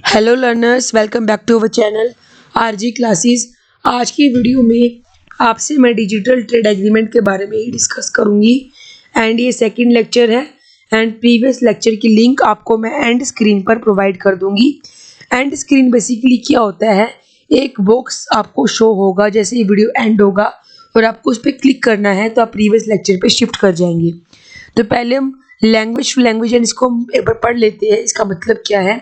Hello learners, welcome back to our channel RG classes. आज की video में आपसे मैं डिजिटल ट्रेड एग्रीमेंट के बारे में ही डिस्कस करूंगी एंड ये सेकंड लेक्चर है एंड प्रीवियस लेक्चर की लिंक आपको मैं एंड स्क्रीन पर प्रोवाइड कर दूंगी। एंड स्क्रीन बेसिकली क्या होता है, एक बॉक्स आपको शो होगा जैसे ये वीडियो एंड होगा और आपको उस पर क्लिक करना है तो आप प्रीवियस लेक्चर पे शिफ्ट कर जाएंगे। तो पहले हम लैंग्वेज टू लैंग्वेज एंड इसको हम एक बार पढ़ लेते हैं, इसका मतलब क्या है,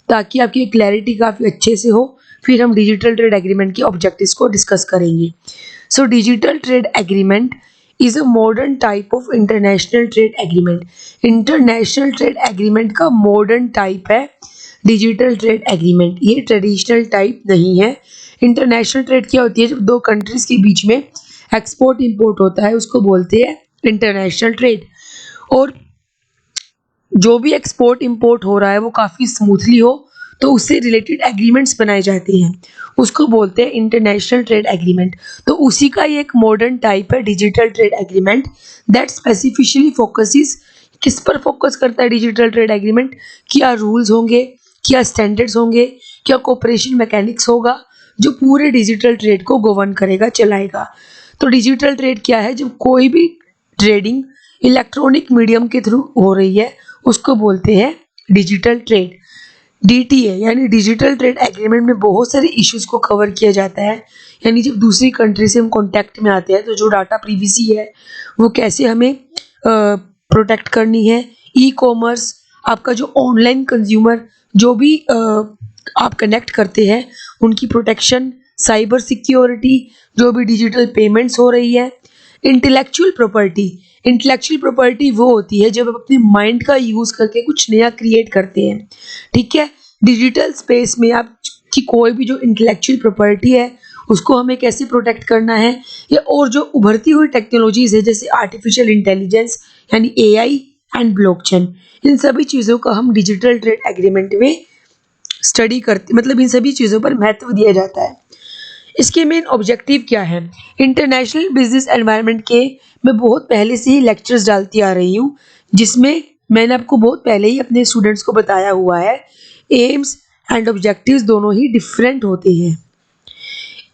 ताकि आपकी क्लैरिटी काफ़ी अच्छे से हो। फिर हम डिजिटल ट्रेड एग्रीमेंट के ऑब्जेक्टिव्स को डिस्कस करेंगे। So digital trade agreement is a modern type of international trade agreement. International trade agreement का मॉडर्न टाइप है डिजिटल ट्रेड एग्रीमेंट, ये ट्रेडिशनल टाइप नहीं है। इंटरनेशनल ट्रेड क्या होती है, जब दो कंट्रीज के बीच में एक्सपोर्ट इंपोर्ट होता है उसको बोलते हैं इंटरनेशनल ट्रेड। और जो भी एक्सपोर्ट इंपोर्ट हो रहा है वो काफ़ी स्मूथली हो तो उससे रिलेटेड एग्रीमेंट्स बनाए जाते हैं, उसको बोलते हैं इंटरनेशनल ट्रेड एग्रीमेंट। तो उसी का ही एक मॉडर्न टाइप है digital trade agreement that specifically focuses. किस पर फोकस करता है डिजिटल ट्रेड एग्रीमेंट? क्या रूल्स होंगे, क्या स्टैंडर्ड्स होंगे, क्या कोऑपरेशन मैकेनिक्स होगा जो पूरे डिजिटल ट्रेड को गवर्न करेगा, चलाएगा। तो डिजिटल ट्रेड क्या है, जब कोई भी ट्रेडिंग इलेक्ट्रॉनिक मीडियम के थ्रू हो रही है उसको बोलते हैं डिजिटल ट्रेड। डीटीए यानी डिजिटल ट्रेड एग्रीमेंट में बहुत सारे इश्यूज को कवर किया जाता है। यानी जब दूसरी कंट्री से हम कांटेक्ट में आते हैं तो जो डाटा प्रिवेसी है वो कैसे हमें प्रोटेक्ट करनी है। ई कॉमर्स, आपका जो ऑनलाइन कंज्यूमर जो भी आप कनेक्ट करते हैं उनकी प्रोटेक्शन, साइबर सिक्योरिटी, जो भी डिजिटल पेमेंट्स हो रही है। इंटेलेक्चुअल प्रॉपर्टी, इंटेलेक्चुअल प्रॉपर्टी वो होती है जब आप अपने माइंड का यूज़ करके कुछ नया क्रिएट करते हैं, ठीक है। डिजिटल स्पेस में आपकी कोई भी जो इंटेलेक्चुअल प्रॉपर्टी है उसको हमें कैसे प्रोटेक्ट करना है, या और जो उभरती हुई टेक्नोलॉजीज है जैसे आर्टिफिशियल इंटेलिजेंस यानी एआई एंड ब्लॉकचेन, इन सभी चीज़ों का हम डिजिटल ट्रेड एग्रीमेंट में स्टडी करते, मतलब इन सभी चीज़ों पर महत्व दिया जाता है। इसके मेन ऑब्जेक्टिव क्या है? इंटरनेशनल बिजनेस एनवायरनमेंट के मैं बहुत पहले से ही लेक्चर्स डालती आ रही हूँ जिसमें मैंने आपको बहुत पहले ही अपने स्टूडेंट्स को बताया हुआ है, एम्स एंड ऑब्जेक्टिव्स दोनों ही डिफरेंट होते हैं।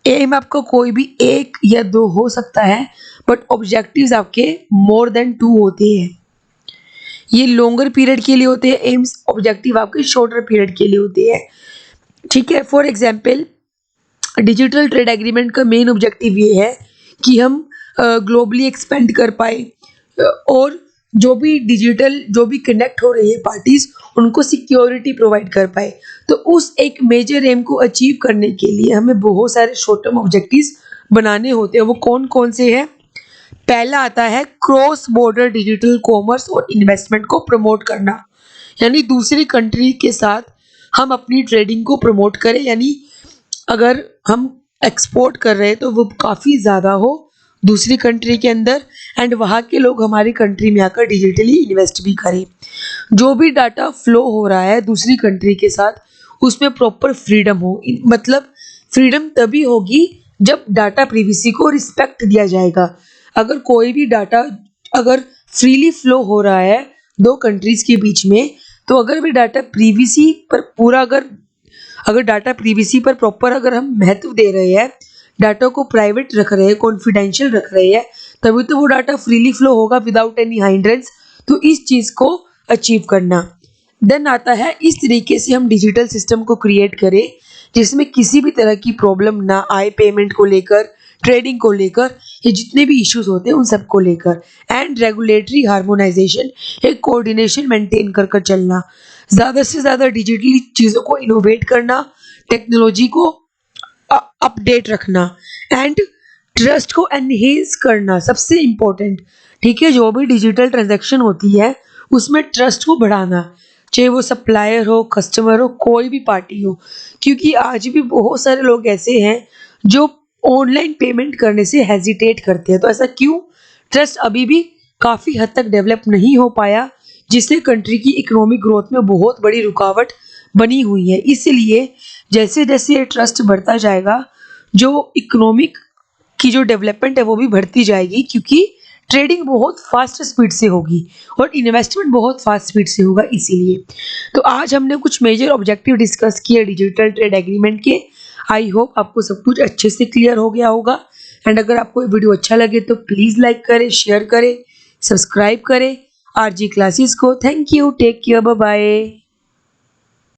एम आपका कोई भी एक या दो हो सकता है बट ऑब्जेक्टिव्स आपके मोर देन 2 होते हैं। ये लॉन्गर पीरियड के लिए होते हैं एम्स, ऑब्जेक्टिव आपके शॉर्टर पीरियड के लिए होते हैं, ठीक है। For example digital trade agreement का मेन ऑब्जेक्टिव ये है कि हम ग्लोबली एक्सपेंड कर पाए और जो भी कनेक्ट हो रही है पार्टीज उनको सिक्योरिटी प्रोवाइड कर पाए। तो उस एक मेजर एम को अचीव करने के लिए हमें बहुत सारे शॉर्ट टर्म ऑब्जेक्टिव्स बनाने होते हैं। वो कौन कौन से हैं? पहला आता है क्रॉस बॉर्डर डिजिटल कॉमर्स और इन्वेस्टमेंट को प्रमोट करना, यानी दूसरी कंट्री के साथ हम अपनी ट्रेडिंग को प्रमोट करें। यानी अगर हम एक्सपोर्ट कर रहे हैं तो वो काफ़ी ज़्यादा हो दूसरी कंट्री के अंदर एंड वहाँ के लोग हमारी कंट्री में आकर डिजिटली इन्वेस्ट भी करें। जो भी डाटा फ्लो हो रहा है दूसरी कंट्री के साथ उसमें प्रॉपर फ्रीडम हो, मतलब फ्रीडम तभी होगी जब डाटा प्रिवेसी को रिस्पेक्ट दिया जाएगा। अगर कोई भी डाटा अगर फ्रीली फ्लो हो रहा है दो कंट्रीज़ के बीच में, तो अगर भी डाटा प्रिवेसी पर पूरा अगर डाटा प्रिवेसी पर प्रॉपर अगर हम महत्व दे रहे हैं, डाटा को प्राइवेट रख रहे हैं, कॉन्फिडेंशियल रख रहे हैं, तभी तो वो डाटा फ्रीली फ्लो होगा विदाउट एनी हाइंड्रेंस। तो इस चीज़ को अचीव करना। देन आता है इस तरीके से हम डिजिटल सिस्टम को क्रिएट करें जिसमें किसी भी तरह की प्रॉब्लम ना आए, पेमेंट को लेकर, ट्रेडिंग को लेकर, ये जितने भी इश्यूज होते हैं उन सब को लेकर। एंड रेगुलेटरी हार्मोनाइजेशन, एक कोऑर्डिनेशन मेंटेन कर चलना, ज़्यादा से ज़्यादा डिजिटली चीज़ों को इनोवेट करना, टेक्नोलॉजी को अपडेट रखना एंड ट्रस्ट को एनहेंस करना, सबसे इम्पोर्टेंट, ठीक है। जो भी डिजिटल ट्रांजैक्शन होती है उसमें ट्रस्ट को बढ़ाना, चाहे वो सप्लायर हो, कस्टमर हो, कोई भी पार्टी हो, क्योंकि आज भी बहुत सारे लोग ऐसे हैं जो ऑनलाइन पेमेंट करने से हेजिटेट करते हैं। तो ऐसा क्यों? ट्रस्ट अभी भी काफ़ी हद तक डेवलप नहीं हो पाया जिससे कंट्री की इकोनॉमिक ग्रोथ में बहुत बड़ी रुकावट बनी हुई है। इसलिए जैसे जैसे ये ट्रस्ट बढ़ता जाएगा जो इकोनॉमिक की जो डेवलपमेंट है वो भी बढ़ती जाएगी, क्योंकि ट्रेडिंग बहुत फास्ट स्पीड से होगी और इन्वेस्टमेंट बहुत फास्ट स्पीड से होगा इसीलिए। तो आज हमने कुछ मेजर ऑब्जेक्टिव डिस्कस किए डिजिटल ट्रेड एग्रीमेंट के। आई होप आपको सब कुछ अच्छे से क्लियर हो गया होगा। एंड अगर आपको ये वीडियो अच्छा लगे तो प्लीज़ लाइक करें, शेयर करें, सब्सक्राइब करें आरजी क्लासेस को। Thank you, take care, bye bye.